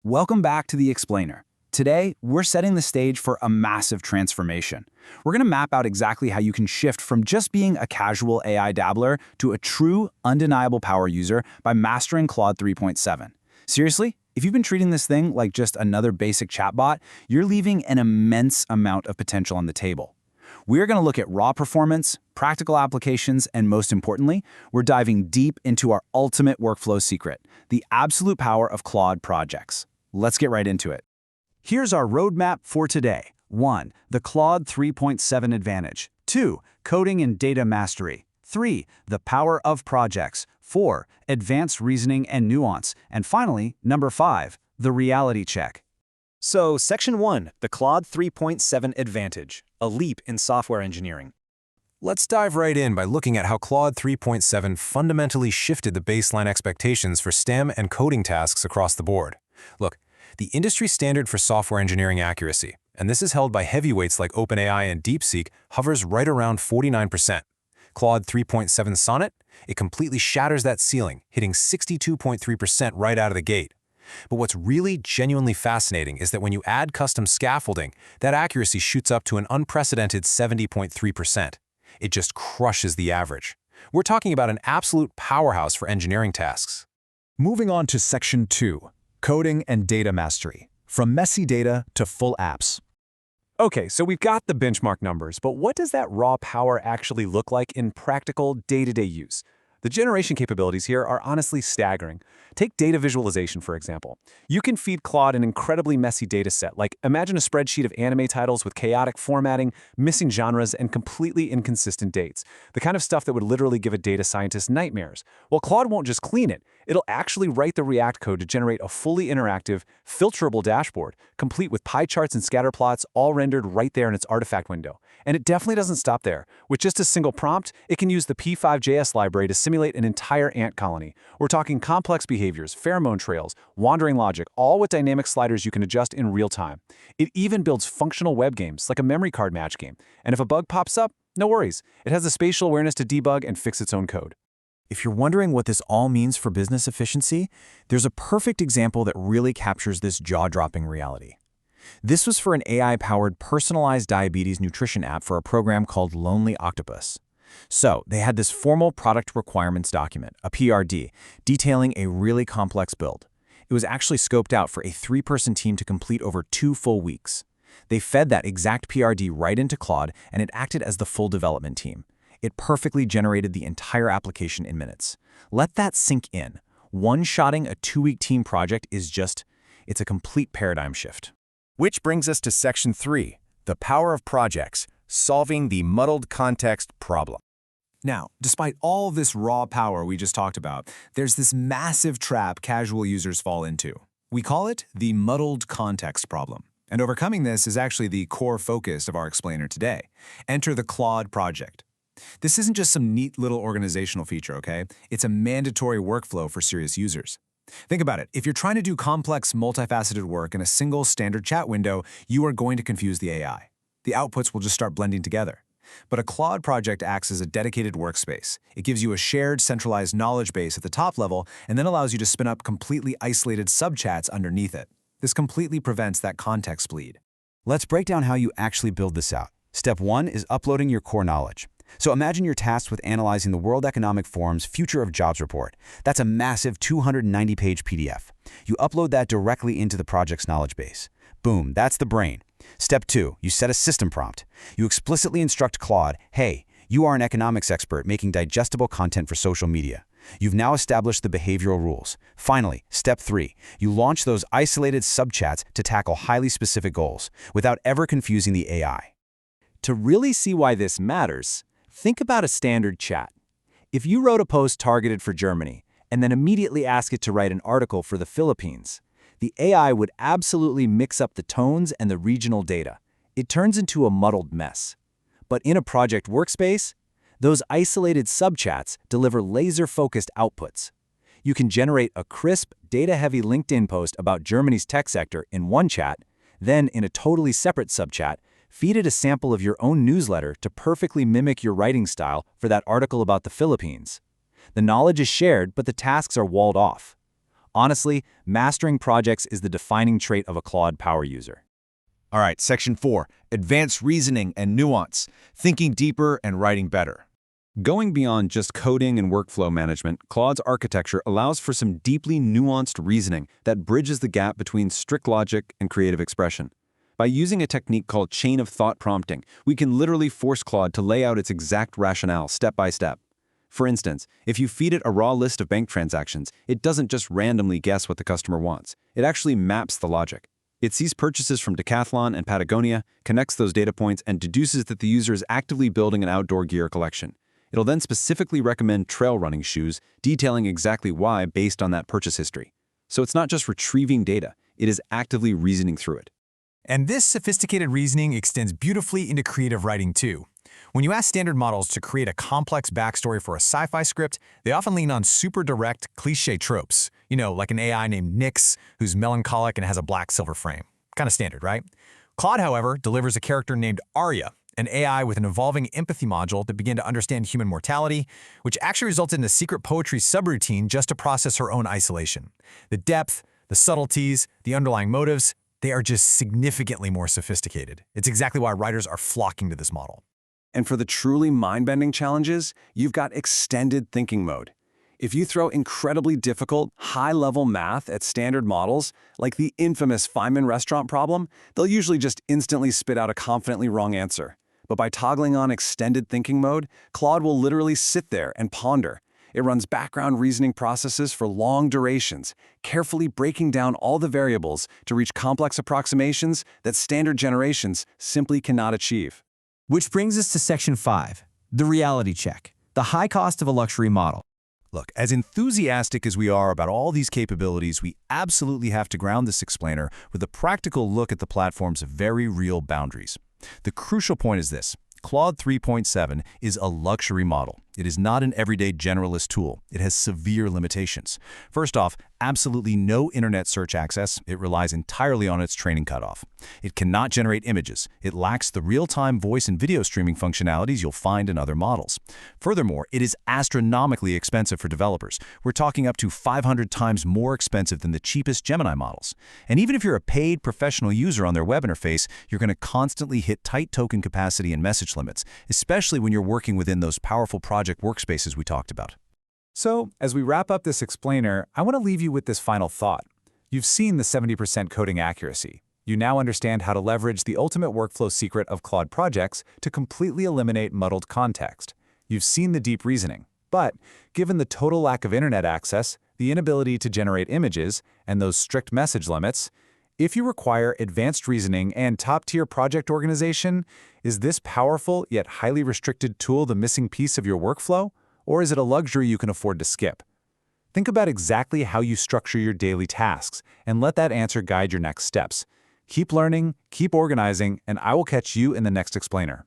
Welcome back to The Explainer. Today, we're setting the stage for a massive transformation. We're going to map out exactly how you can shift from just being a casual AI dabbler to a true, undeniable power user by mastering Claude 3.7. Seriously, if you've been treating this thing like just another basic chatbot, you're leaving an immense amount of potential on the table. We're going to look at raw performance, practical applications, and most importantly, we're diving deep into our ultimate workflow secret, the absolute power of Claude Projects. Let's get right into it. Here's our roadmap for today. 1. The Claude 3.7 advantage. 2. Coding and data mastery. 3. The power of projects. 4. Advanced reasoning and nuance. And finally, number 5. The reality check. So, Section 1, the Claude 3.7 advantage, a leap in software engineering. Let's dive right in by looking at how Claude 3.7 fundamentally shifted the baseline expectations for STEM and coding tasks across the board. Look, the industry standard for software engineering accuracy, and this is held by heavyweights like OpenAI and DeepSeek, hovers right around 49%. Claude 3.7 Sonnet, it completely shatters that ceiling, hitting 62.3% right out of the gate. But what's really genuinely fascinating is that when you add custom scaffolding, that accuracy shoots up to an unprecedented 70.3%. It just crushes the average. We're talking about an absolute powerhouse for engineering tasks. Moving on to Section 2, Coding and Data Mastery, from messy data to full apps. Okay, so we've got the benchmark numbers, but what does that raw power actually look like in practical day-to-day use? The generation capabilities here are honestly staggering. Take data visualization, for example. You can feed Claude an incredibly messy data set, like imagine a spreadsheet of anime titles with chaotic formatting, missing genres, and completely inconsistent dates. The kind of stuff that would literally give a data scientist nightmares. Well, Claude won't just clean it. It'll actually write the React code to generate a fully interactive, filterable dashboard, complete with pie charts and scatter plots, all rendered right there in its artifact window. And it definitely doesn't stop there. With just a single prompt, it can use the P5.js library to simulate an entire ant colony. We're talking complex behaviors, pheromone trails, wandering logic, all with dynamic sliders you can adjust in real time. It even builds functional web games, like a memory card match game. And if a bug pops up, no worries. It has the spatial awareness to debug and fix its own code. If you're wondering what this all means for business efficiency, there's a perfect example that really captures this jaw-dropping reality. This was for an AI-powered personalized diabetes nutrition app for a program called Lonely Octopus. So, they had this formal product requirements document, a PRD, detailing a really complex build. It was actually scoped out for a 3-person team to complete over 2 full weeks. They fed that exact PRD right into Claude, and it acted as the full development team. It perfectly generated the entire application in minutes. Let that sink in. One-shotting a 2-week team project is it's a complete paradigm shift. Which brings us to Section 3, the power of projects, solving the muddled context problem. Now, despite all this raw power we just talked about, there's this massive trap casual users fall into. We call it the muddled context problem. And overcoming this is actually the core focus of our explainer today. Enter the Claude Project. This isn't just some neat little organizational feature, okay? It's a mandatory workflow for serious users. Think about it. If you're trying to do complex, multifaceted work in a single standard chat window, you are going to confuse the AI. The outputs will just start blending together. But a Claude project acts as a dedicated workspace. It gives you a shared, centralized knowledge base at the top level and then allows you to spin up completely isolated subchats underneath it. This completely prevents that context bleed. Let's break down how you actually build this out. Step 1 is uploading your core knowledge. So imagine you're tasked with analyzing the World Economic Forum's Future of Jobs report. That's a massive 290-page PDF. You upload that directly into the project's knowledge base. Boom, that's the brain. Step 2, you set a system prompt. You explicitly instruct Claude, hey, you are an economics expert making digestible content for social media. You've now established the behavioral rules. Finally, step 3, you launch those isolated subchats to tackle highly specific goals without ever confusing the AI. To really see why this matters, think about a standard chat. If you wrote a post targeted for Germany and then immediately ask it to write an article for the Philippines, the AI would absolutely mix up the tones and the regional data. It turns into a muddled mess. But in a project workspace, those isolated subchats deliver laser-focused outputs. You can generate a crisp, data-heavy LinkedIn post about Germany's tech sector in one chat, then in a totally separate subchat, feed it a sample of your own newsletter to perfectly mimic your writing style for that article about the Philippines. The knowledge is shared, but the tasks are walled off. Honestly, mastering projects is the defining trait of a Claude power user. All right, Section 4, Advanced Reasoning and Nuance, Thinking Deeper and Writing Better. Going beyond just coding and workflow management, Claude's architecture allows for some deeply nuanced reasoning that bridges the gap between strict logic and creative expression. By using a technique called chain of thought prompting, we can literally force Claude to lay out its exact rationale step by step. For instance, if you feed it a raw list of bank transactions, it doesn't just randomly guess what the customer wants. It actually maps the logic. It sees purchases from Decathlon and Patagonia, connects those data points, and deduces that the user is actively building an outdoor gear collection. It'll then specifically recommend trail running shoes, detailing exactly why based on that purchase history. So it's not just retrieving data, it is actively reasoning through it. And this sophisticated reasoning extends beautifully into creative writing too. When you ask standard models to create a complex backstory for a sci-fi script, they often lean on super direct, cliché tropes. Like an AI named Nyx, who's melancholic and has a black-silver frame. Kind of standard, right? Claude, however, delivers a character named Arya, an AI with an evolving empathy module that began to understand human mortality, which actually resulted in a secret poetry subroutine just to process her own isolation. The depth, the subtleties, the underlying motives, they are just significantly more sophisticated. It's exactly why writers are flocking to this model. And for the truly mind-bending challenges, you've got extended thinking mode. If you throw incredibly difficult, high-level math at standard models, like the infamous Feynman restaurant problem, they'll usually just instantly spit out a confidently wrong answer. But by toggling on extended thinking mode, Claude will literally sit there and ponder. It runs background reasoning processes for long durations, carefully breaking down all the variables to reach complex approximations that standard generations simply cannot achieve. Which brings us to Section 5, the reality check, the high cost of a luxury model. Look, as enthusiastic as we are about all these capabilities, we absolutely have to ground this explainer with a practical look at the platform's very real boundaries. The crucial point is this. Claude 3.7 is a luxury model. It is not an everyday generalist tool. It has severe limitations. First off, absolutely no internet search access. It relies entirely on its training cutoff. It cannot generate images. It lacks the real-time voice and video streaming functionalities you'll find in other models. Furthermore, it is astronomically expensive for developers. We're talking up to 500 times more expensive than the cheapest Gemini models. And even if you're a paid professional user on their web interface, you're going to constantly hit tight token capacity and message limits, especially when you're working within those powerful project workspaces we talked about. So, as we wrap up this explainer, I want to leave you with this final thought. You've seen the 70% coding accuracy. You now understand how to leverage the ultimate workflow secret of Claude Projects to completely eliminate muddled context. You've seen the deep reasoning. But, given the total lack of internet access, the inability to generate images, and those strict message limits, if you require advanced reasoning and top-tier project organization, is this powerful yet highly restricted tool the missing piece of your workflow? Or is it a luxury you can afford to skip? Think about exactly how you structure your daily tasks, and let that answer guide your next steps. Keep learning, keep organizing, and I will catch you in the next explainer.